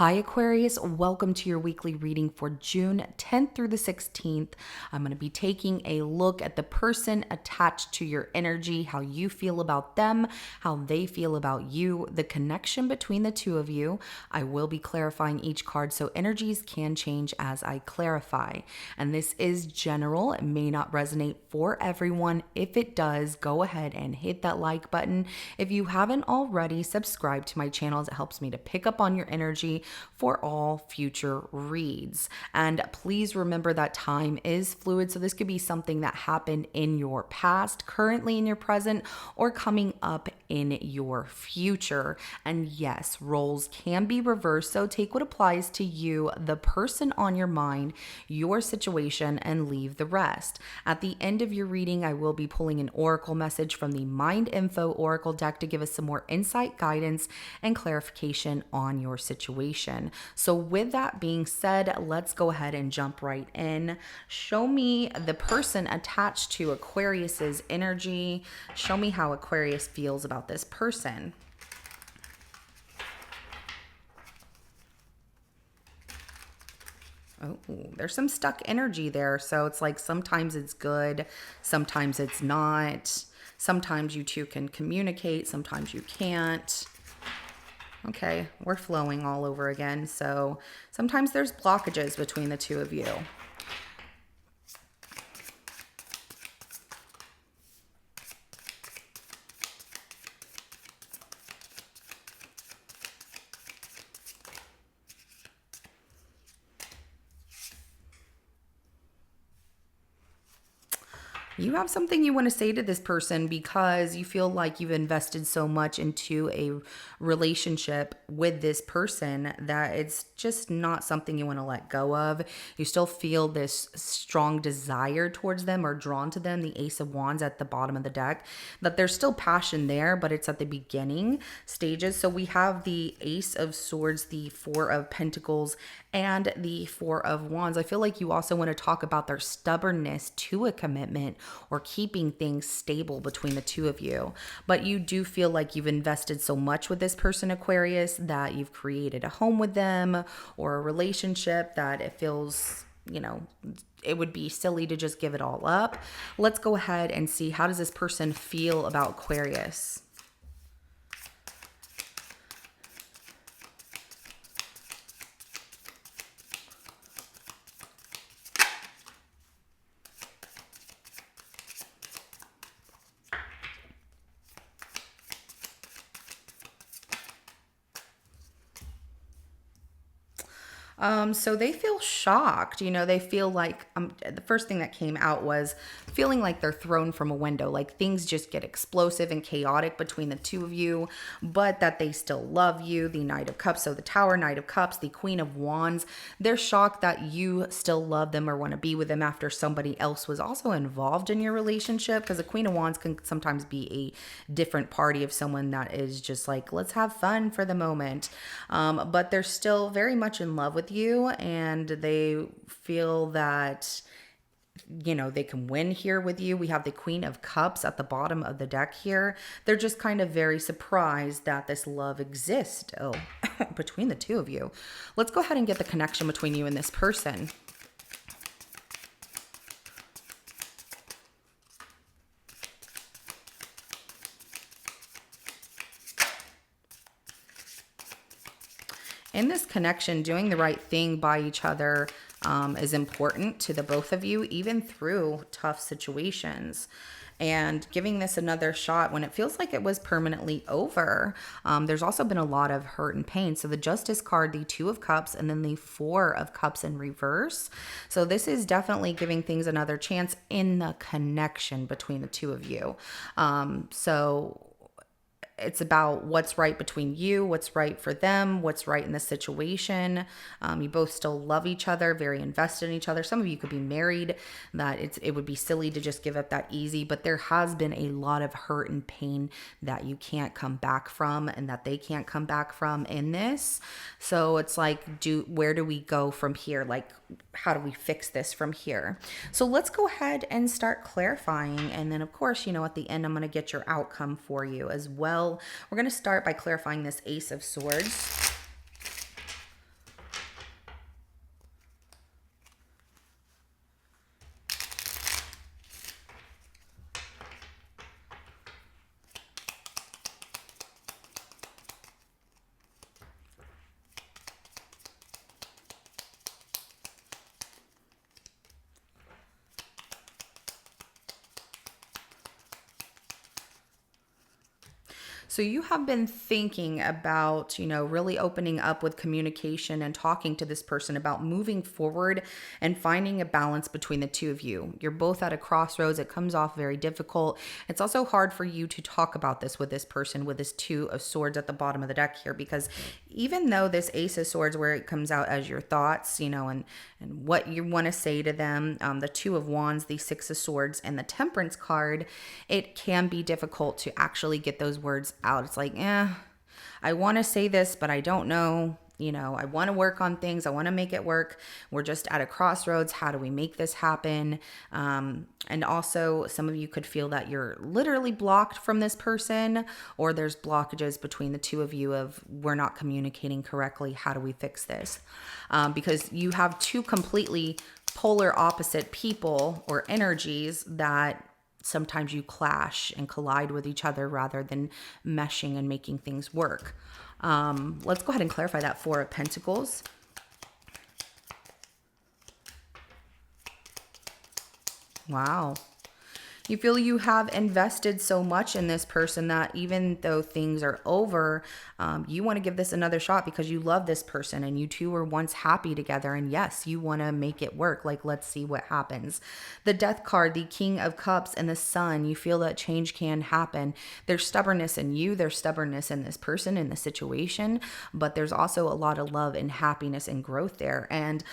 Hi Aquarius, welcome to your weekly reading for June 10th through the 16th. I'm going to be taking a look at the person attached to your energy, how you feel about them, how they feel about you, the connection between the two of you. I will be clarifying each card so energies can change as I clarify. And this is general. It may not resonate for everyone. If it does, go ahead and hit that like button. If you haven't already, subscribe to my channel as it helps me to pick up on your energy for all future reads. And please remember that time is fluid. So this could be something that happened in your past, currently in your present, or coming up in your future. And yes, roles can be reversed. So take what applies to you, the person on your mind, your situation, and leave the rest. At the end of your reading, I will be pulling an oracle message from the Mind Info Oracle deck to give us some more insight, guidance, and clarification on your situation. So with that being said, let's go ahead and jump right in. Show me the person attached to Aquarius's energy. Show me how Aquarius feels about this person. Oh, there's some stuck energy there. So it's like sometimes it's good, sometimes it's not. Sometimes you two can communicate, sometimes you can't. Okay, we're flowing all over again. So sometimes there's blockages between the two of you. You have something you want to say to this person because you feel like you've invested so much into a relationship with this person that it's just not something you want to let go of. You still feel this strong desire towards them or drawn to them, the Ace of Wands at the bottom of the deck, that there's still passion there, but it's at the beginning stages. So we have the Ace of Swords, the Four of Pentacles, and the Four of Wands. I feel like you also want to talk about their stubbornness to a commitment or keeping things stable between the two of you. But you do feel like you've invested so much with this person, Aquarius, that you've created a home with them or a relationship that it feels, it would be silly to just give it all up. Let's go ahead and see, how does this person feel about Aquarius? So they feel shocked. They feel like the first thing that came out was feeling like they're thrown from a window, like things just get explosive and chaotic between the two of you, but that they still love you. The Knight of Cups, so the Tower, Knight of Cups, the Queen of Wands. They're shocked that you still love them or want to be with them after somebody else was also involved in your relationship, because the Queen of Wands can sometimes be a different party of someone that is just like, let's have fun for the moment. But they're still very much in love with you, and they feel that they can win here with you. We have the Queen of Cups at the bottom of the deck here. They're just kind of very surprised that this love exists between the two of you. Let's go ahead and get the connection between you and this person. In this connection, doing the right thing by each other is important to the both of you, even through tough situations. And giving this another shot when it feels like it was permanently over. There's also been a lot of hurt and pain. So the Justice card, the Two of Cups, and then the Four of Cups in reverse. So this is definitely giving things another chance in the connection between the two of you. So it's about what's right between you, what's right for them, what's right in the situation. You both still love each other, very invested in each other. Some of you could be married, that it would be silly to just give up that easy, but there has been a lot of hurt and pain that you can't come back from and that they can't come back from in this. So it's like, where do we go from here? Like, how do we fix this from here? So let's go ahead and start clarifying. And then of course, at the end, I'm going to get your outcome for you as well. We're going to start by clarifying this Ace of Swords. So you have been thinking about, really opening up with communication and talking to this person about moving forward and finding a balance between the two of you. You're both at a crossroads. It comes off very difficult. It's also hard for you to talk about this with this person with this Two of Swords at the bottom of the deck here, because even though this Ace of Swords, where it comes out as your thoughts, and what you want to say to them, the Two of Wands, the Six of Swords, and the Temperance card, it can be difficult to actually get those words out. It's like, I want to say this, but I don't know. I want to work on things. I want to make it work. We're just at a crossroads. How do we make this happen? And also, some of you could feel that you're literally blocked from this person, or there's blockages between the two of you of we're not communicating correctly. How do we fix this? Because you have two completely polar opposite people or energies that sometimes you clash and collide with each other rather than meshing and making things work. Let's go ahead and clarify that Four of Pentacles. Wow. You feel you have invested so much in this person that even though things are over, you want to give this another shot because you love this person and you two were once happy together. And yes, you want to make it work. Like, let's see what happens. The Death card, the King of Cups, and the Sun. You feel that change can happen. There's stubbornness in you. There's stubbornness in this person, in the situation. But there's also a lot of love and happiness and growth there. And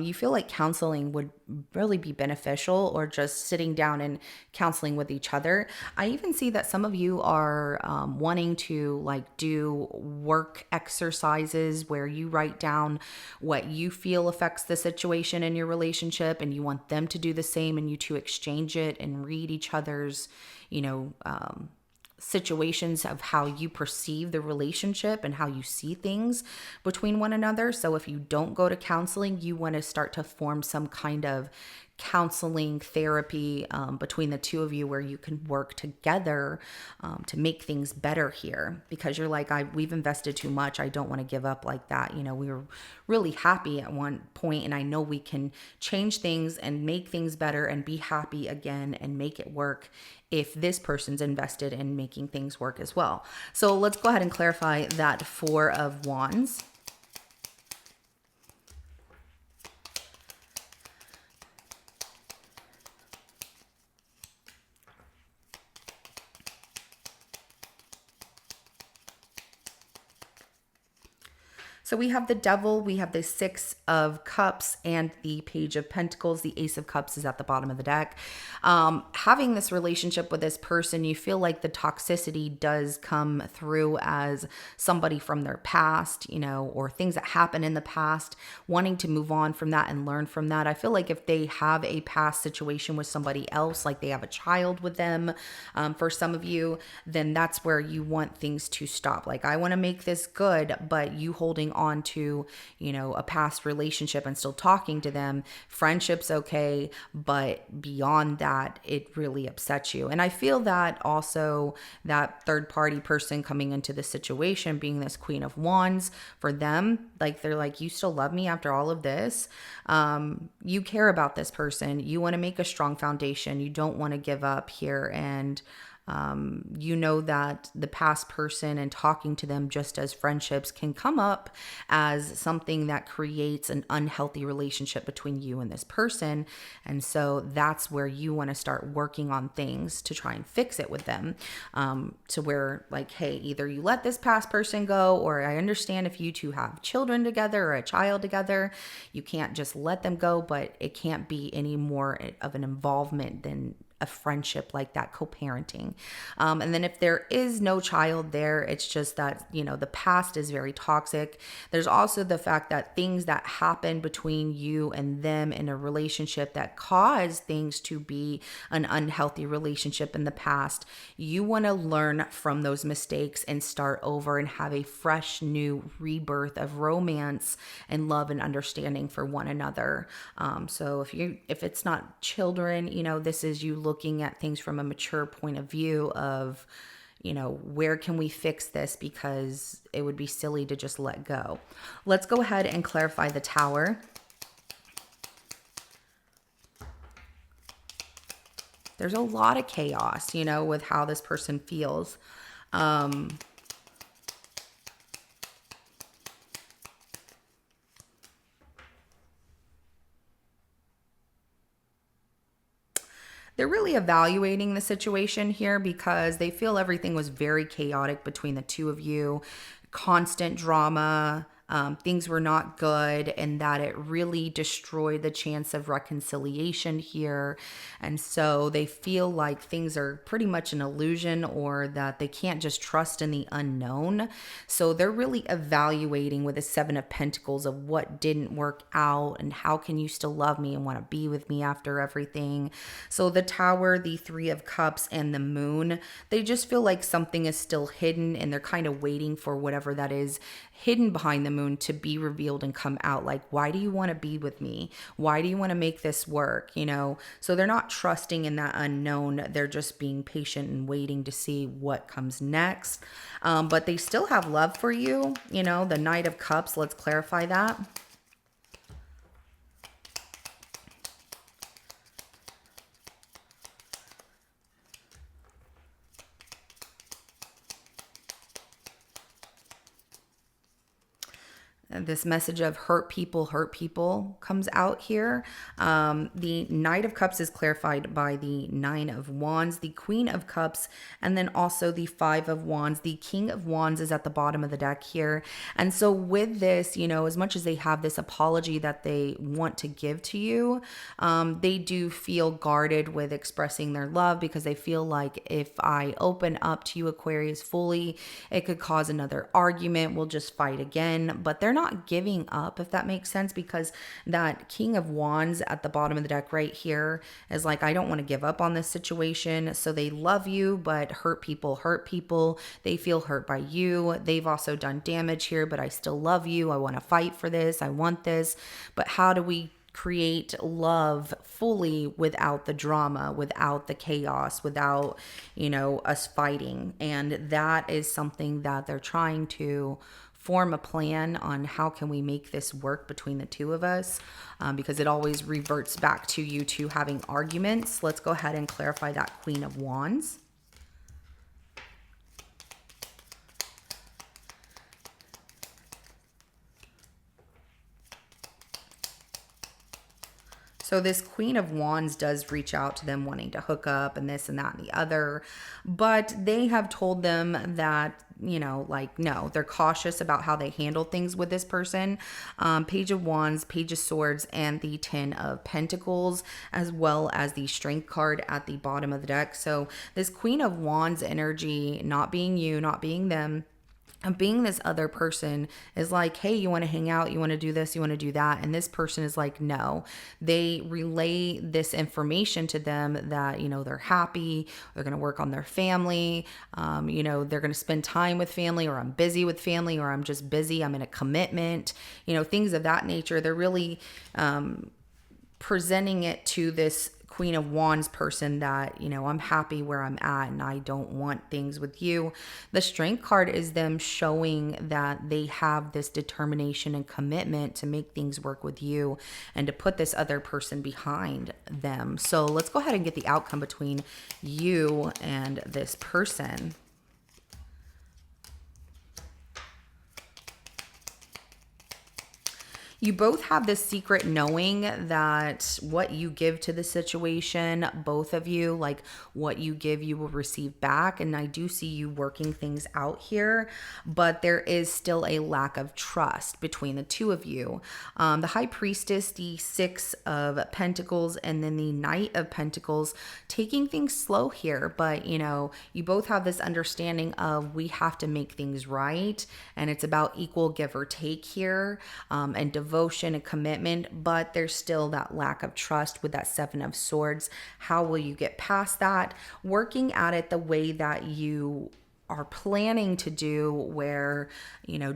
you feel like counseling would really be beneficial, or just sitting down and counseling with each other. I even see that some of you are wanting to do work exercises where you write down what you feel affects the situation in your relationship, and you want them to do the same, and you two exchange it and read each other's, situations of how you perceive the relationship and how you see things between one another. So if you don't go to counseling, you want to start to form some kind of counseling therapy between the two of you where you can work together to make things better here, because you're like, we've invested too much. I don't want to give up like that. We were really happy at one point, and I know we can change things and make things better and be happy again and make it work if this person's invested in making things work as well. So let's go ahead and clarify that Four of Wands. So we have the Devil, we have the Six of Cups, and the Page of Pentacles. The Ace of Cups is at the bottom of the deck. Having this relationship with this person, you feel like the toxicity does come through as somebody from their past, or things that happen in the past, wanting to move on from that and learn from that. I feel like if they have a past situation with somebody else, like they have a child with them, for some of you, then that's where you want things to stop. Like, I want to make this good, but you holding on to, a past relationship and still talking to them, friendship's okay, but beyond that, it really upsets you. And I feel that also that third party person coming into the situation, being this Queen of Wands, for them, like, they're like, you still love me after all of this. You care about this person. You want to make a strong foundation. You don't want to give up here. And that the past person and talking to them just as friendships can come up as something that creates an unhealthy relationship between you and this person. And so that's where you want to start working on things to try and fix it with them, to where, like, hey, either you let this past person go, or I understand if you two have children together or a child together, you can't just let them go, but it can't be any more of an involvement than a friendship like that, co-parenting. And then if there is no child there, it's just that, the past is very toxic. There's also the fact that things that happen between you and them in a relationship that cause things to be an unhealthy relationship in the past, you want to learn from those mistakes and start over and have a fresh new rebirth of romance and love and understanding for one another. So if it's not children, this is you looking at things from a mature point of view of, where can we fix this? Because it would be silly to just let go. Let's go ahead and clarify the Tower. There's a lot of chaos, with how this person feels. They're really evaluating the situation here because they feel everything was very chaotic between the two of you, constant drama. Things were not good, and that it really destroyed the chance of reconciliation here. And so they feel like things are pretty much an illusion, or that they can't just trust in the unknown. So they're really evaluating with the Seven of Pentacles of what didn't work out and how can you still love me and want to be with me after everything. So the Tower, the Three of Cups, and the Moon, they just feel like something is still hidden, and they're kind of waiting for whatever that is hidden behind the moon to be revealed and come out. Like, why do you want to be with me? Why do you want to make this work? So they're not trusting in that unknown. They're just being patient and waiting to see what comes next. But they still have love for you. The Knight of Cups, let's clarify that. This message of hurt people comes out here. The Knight of Cups is clarified by the Nine of Wands, the Queen of Cups, and then also the Five of Wands. The King of Wands is at the bottom of the deck here. And so with this, as much as they have this apology that they want to give to you, they do feel guarded with expressing their love, because they feel like if I open up to you, Aquarius, fully, it could cause another argument. We'll just fight again. But they're not giving up, if that makes sense, because that King of Wands at the bottom of the deck right here is like, I don't want to give up on this situation. So they love you, but hurt people. They feel hurt by you. They've also done damage here, but I still love you. I want to fight for this. I want this. But how do we create love fully without the drama, without the chaos, without, us fighting? And that is something that they're trying to form a plan on. How can we make this work between the two of us? Because it always reverts back to you two having arguments. Let's go ahead and clarify that Queen of Wands. So this Queen of Wands does reach out to them wanting to hook up and this and that and the other, but they have told them that, no, they're cautious about how they handle things with this person. Page of Wands, Page of Swords, and the Ten of Pentacles, as well as the Strength card at the bottom of the deck. So this Queen of Wands energy, not being you, not being them, and being this other person, is like, hey, you want to hang out, you want to do this, you want to do that. And this person is like, no. They relay this information to them that, they're happy, they're going to work on their family, they're going to spend time with family, or I'm busy with family, or I'm just busy, I'm in a commitment, things of that nature. They're really presenting it to this Queen of Wands person that, I'm happy where I'm at and I don't want things with you. The Strength card is them showing that they have this determination and commitment to make things work with you and to put this other person behind them. So let's go ahead and get the outcome between you and this person. You both have this secret knowing that what you give to the situation, both of you, like what you give, you will receive back. And I do see you working things out here, but there is still a lack of trust between the two of you. The High Priestess, the Six of Pentacles, and then the Knight of Pentacles, taking things slow here. But, you both have this understanding of we have to make things right. And it's about equal give or take here, and devotion and commitment, but there's still that lack of trust with that Seven of Swords. How will you get past that? Working at it the way that you are planning to do, where,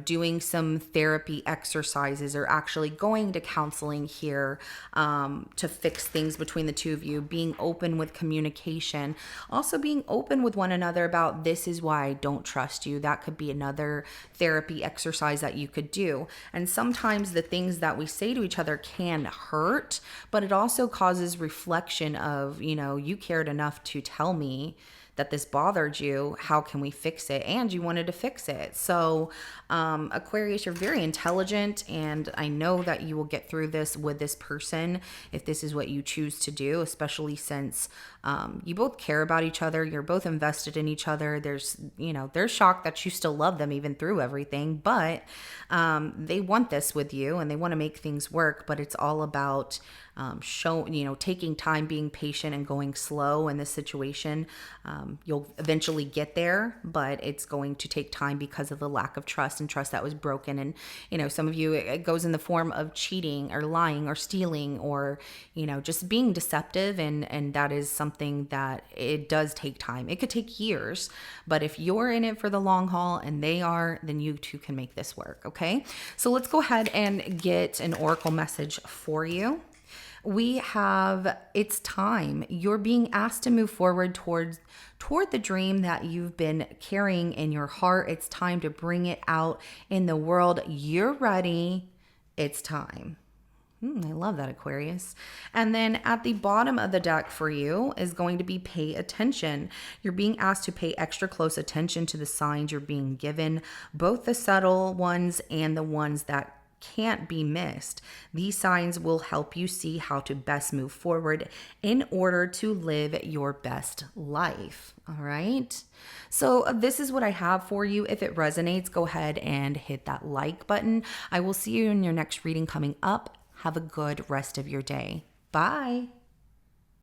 doing some therapy exercises, or actually going to counseling here to fix things between the two of you, being open with communication, also being open with one another about this is why I don't trust you. That could be another therapy exercise that you could do. And sometimes the things that we say to each other can hurt, but it also causes reflection of, you cared enough to tell me that this bothered you. How can we fix it? And you wanted to fix it. So, Aquarius, you're very intelligent, and I know that you will get through this with this person if this is what you choose to do, especially since you both care about each other. You're both invested in each other. They're shocked that you still love them even through everything, but they want this with you and they want to make things work. But it's all about taking time, being patient, and going slow in this situation. You'll eventually get there, but it's going to take time because of the lack of trust and trust that was broken. And, some of you, it goes in the form of cheating or lying or stealing or, just being deceptive. And that is something that it does take time. It could take years, but if you're in it for the long haul and they are, then you too can make this work. Okay. So let's go ahead and get an oracle message for you. We have, it's time. You're being asked to move forward toward the dream that you've been carrying in your heart. It's time to bring it out in the world. You're ready. It's time. I love that, Aquarius. And then at the bottom of the deck for you is going to be pay attention. You're being asked to pay extra close attention to the signs you're being given, both the subtle ones and the ones that can't be missed. These signs will help you see how to best move forward in order to live your best life. All right. So this is what I have for you. If it resonates, go ahead and hit that like button. I will see you in your next reading coming up. Have a good rest of your day. Bye.